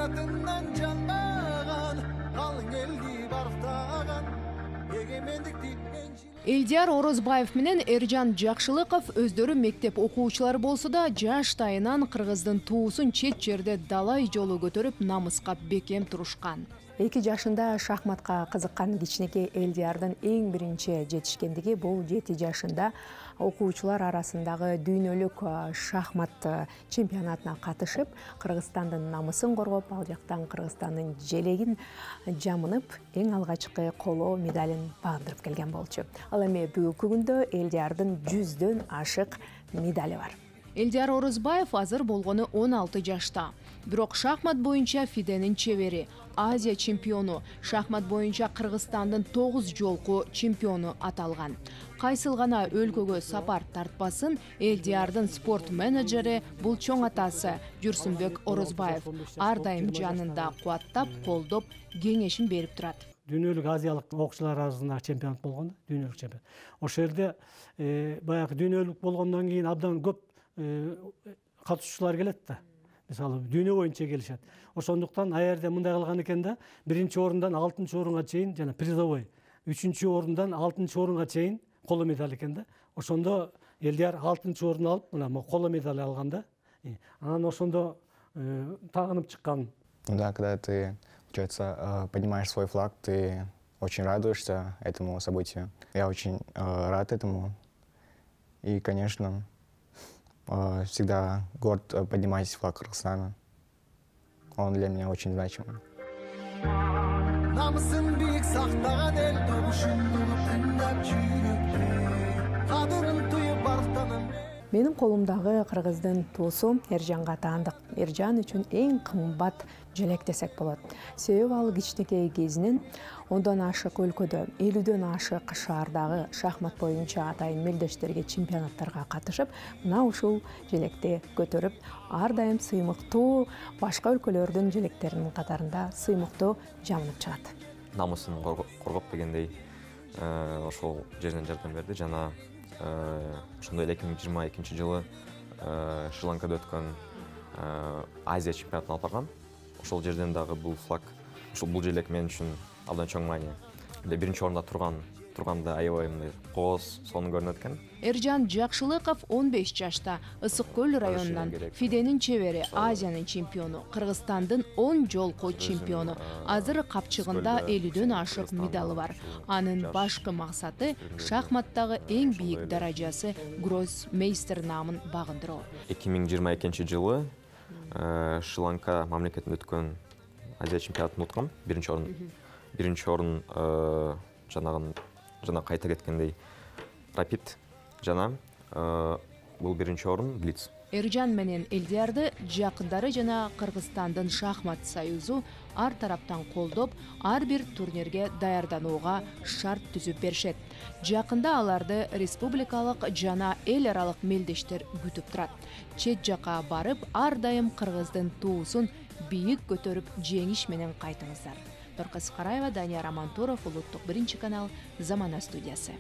gayratından canmagan, kalın eldi barıqtagan, egemendikti Элдияр Орозбаев менен Эржан Жакшылыков өздөрү мектеп окуучулары болсо да жаштайынан кыргыздын туусун чет жерде далай жолу көтөрүп намыска бекем турушкан. 2 жашында шахматка кызыккан кичинекей Элдиярдын эң биринчи жетишкендиги бул 7 жашында окуучулар арасындагы дүйнөлүк шахмат чемпионатына катышып, Кыргызстандын намысын коргоп, ал жактан Кыргызстандын желегин жамынып, эң алгачкы коло медалин багындырып келген болчу. Ал эми бүгүнкү күндө Элдиярдын 100дөн ашык медали бар. Элдияр Орозбаев азыр болгону 16 жашта. Бирок шахмат боюнча Фиденин чебери, Азия чемпиону, шахмат боюнча Кыргызстандын 9 жолку чемпиону аталган. Кайсыл гана өлкөгө сапар тартпасын, Элдиярдын спорт менеджери бул чоң атасы Жүрсүнбек Орозбаев ар дайым жанында кубаттап, колдоп, кеңешин берип турат. Дүйнөлүк азиялык окуучулар арасында чемпионат болгон, дүйнөлүк чемпион. Ошол жерде баягы дүйнөлүк болгондон кийин абдан көп катышуучулар келет да. Мисалы дүйнө боюнча келишет. Ошондуктан аерде мындай кылган экен да, 1-орундан 6-орунга чейин жана призовой, 3-орундан 6-орунга чейин коло медаль экен да. Ошондо Элдияр 6-орун алып, мына коло медаль алган да. Анан ошондо тагынып чыккан. Да, когда ты, получается, поднимаешь свой флаг, ты очень радуешься этому событию. Я очень рад этому. И, конечно, всегда горд поднимать флаг Кыргызстана. Он для меня очень значимый. Менин колумдагы Кыргыздын туусу Эржанга таандык. Эржан үчүн эң кымбат желек десек болот. Себеби ал кичинекей кезинен 10дон ашык өлкөдө, 50дөн ашык шаардагы шахмат боюнча атайын мелдештерге чемпионаттарга катышып, мына ушул желекти көтөрүп, ар дайым сыймыктуу башка өлкөлөрдүн желектеринин катарында сыймыктуу жамынып чыгат. Намысын коргоп дегендей ошол жерден жардам берди. Жана ошондой 2022 жылы Шри-Ланкада өткөн Азия чемпионатына алып баргам. Ошол жерден дагы бул флаг, бул желек мен үчүн абдан чоң маани. 1-орунда турганда аябай мындай кооз, сонун көрүнөт экен. Эржан Жакшылыков 15 жашта, Ысык көл районунан, Фиденин чебери, Азиянын чемпиону, Кыргызстандын 10 жолку чемпиону. Азыр капчыгында 50дөн ашык медалы бар. Анын башкы максаты шахматтагы эң бийик даражасы гроссмейстер намын багындыруу. 2022 жылы Шри-Ланка мамлекетинде өткөн Азия чемпионатын уткам. 1-орун жана кайта кеткендей Рапид жана бул 1-орун Блиц. Эржан менен Элдиярды жакындары жана Кыргызстандын шахмат союзу ар тараптан колдоп, ар бир турнирге даярданууга шарт түзүп беришет. Жакында аларды республикалык жана эл аралык мелдештер күтүп турат. Чет жака барып, ар дайым Кыргыздын туусун бийик көтөрүп, жеңиш менен кайтыңыздар. Торкас Караева, Данияр Амантуров, Улуттук 1 канал, Замана студиясы.